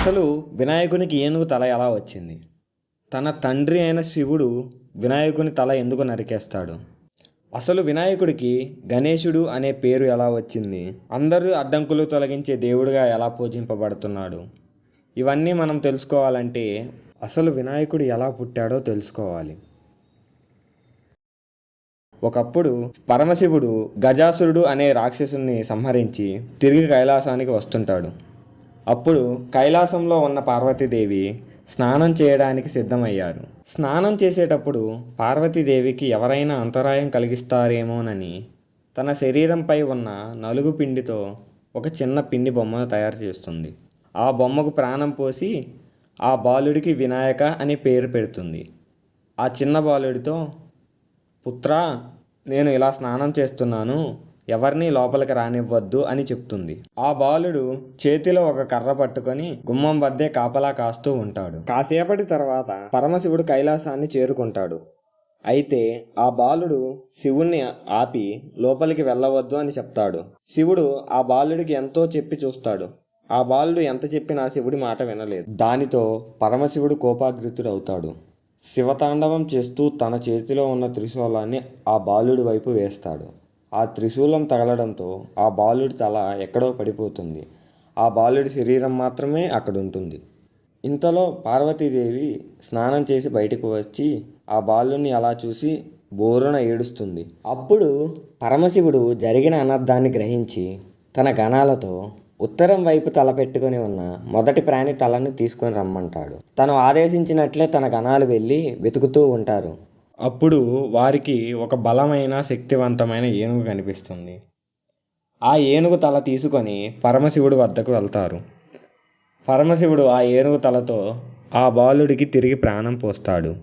అసలు వినాయకునికి ఏనుగు తల ఎలా వచ్చింది? తన తండ్రి అయిన శివుడు వినాయకుని తల ఎందుకు నరికేస్తాడు? అసలు వినాయకుడికి గణేశుడు అనే పేరు ఎలా వచ్చింది? అందరూ అడ్డంకులు తొలగించే దేవుడిగా ఎలా పూజింపబడుతున్నాడు? ఇవన్నీ మనం తెలుసుకోవాలంటే అసలు వినాయకుడు ఎలా పుట్టాడో తెలుసుకోవాలి. ఒకప్పుడు పరమశివుడు గజాసురుడు అనే రాక్షసుని సంహరించి తిరిగి కైలాసానికి వస్తుంటాడు. అప్పుడు కైలాసంలో ఉన్న పార్వతీదేవి స్నానం చేయడానికి సిద్ధమయ్యారు. స్నానం చేసేటప్పుడు పార్వతీదేవికి ఎవరైనా అంతరాయం కలిగిస్తారేమోనని తన శరీరంపై ఉన్న నలుగు పిండితో ఒక చిన్న పిండి బొమ్మను తయారు చేస్తుంది. ఆ బొమ్మకు ప్రాణం పోసి ఆ బాలుడికి వినాయక అని పేరు పెడుతుంది. ఆ చిన్న బాలుడితో, పుత్రా, నేను ఇలా స్నానం చేస్తున్నాను, ఎవరినీ లోపలికి రానివ్వద్దు అని చెప్తుంది. ఆ బాలుడు చేతిలో ఒక కర్ర పట్టుకొని గుమ్మం వద్దే కాపలా కాస్తూ ఉంటాడు. కాసేపటి తర్వాత పరమశివుడు కైలాసాన్ని చేరుకుంటాడు. అయితే ఆ బాలుడు శివుణ్ణి ఆపి లోపలికి వెళ్ళవద్దు అని చెప్తాడు. శివుడు ఆ బాలుడికి ఎంతో చెప్పి చూస్తాడు. ఆ బాలుడు ఎంత చెప్పినా శివుడి మాట వినలేదు. దానితో పరమశివుడు కోపాగ్రతుడవుతాడు. శివతాండవం చేస్తూ తన చేతిలో ఉన్న త్రిశూలాన్ని ఆ బాలుడి వైపు వేస్తాడు. ఆ త్రిశూలం తగలడంతో ఆ బాలుడి తల ఎక్కడో పడిపోతుంది. ఆ బాలుడి శరీరం మాత్రమే అక్కడుంటుంది. ఇంతలో పార్వతీదేవి స్నానం చేసి బయటకు వచ్చి ఆ బాలుని అలా చూసి బోరున ఏడుస్తుంది. అప్పుడు పరమశివుడు జరిగిన అనర్థాన్ని గ్రహించి తన గణాలతో ఉత్తరం వైపు తల పెట్టుకుని ఉన్న మొదటి ప్రాణి తలను తీసుకొని రమ్మంటాడు. తను ఆదేశించినట్లే తన గణాలు వెళ్ళి వెతుకుతూ ఉంటారు. అప్పుడు వారికి ఒక బలమైన శక్తివంతమైన ఏనుగు కనిపిస్తుంది. ఆ ఏనుగు తల తీసుకొని పరమశివుడి వద్దకు వెళ్తారు. పరమశివుడు ఆ ఏనుగు తలతో ఆ బాలుడికి తిరిగి ప్రాణం పోస్తాడు.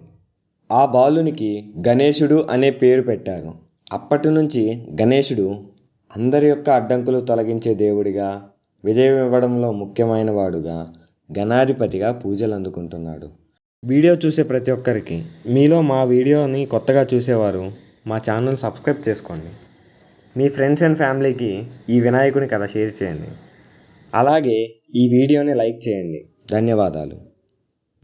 ఆ బాలునికి గణేశుడు అనే పేరు పెట్టారు. అప్పటి నుంచి గణేశుడు అందరి యొక్క అడ్డంకులు తొలగించే దేవుడిగా, విజయం ఇవ్వడంలో ముఖ్యమైన వాడుగా, గణాధిపతిగా పూజలు అందుకుంటున్నాడు. వీడియో చూసే ప్రతి ఒక్కరికి, మీలో మా వీడియోని కొత్తగా చూసేవారు మా ఛానల్ సబ్స్క్రైబ్ చేసుకోండి. మీ ఫ్రెండ్స్ అండ్ ఫ్యామిలీకి ఈ వినాయకుని కథ షేర్ చేయండి. అలాగే ఈ వీడియోని లైక్ చేయండి. ధన్యవాదాలు.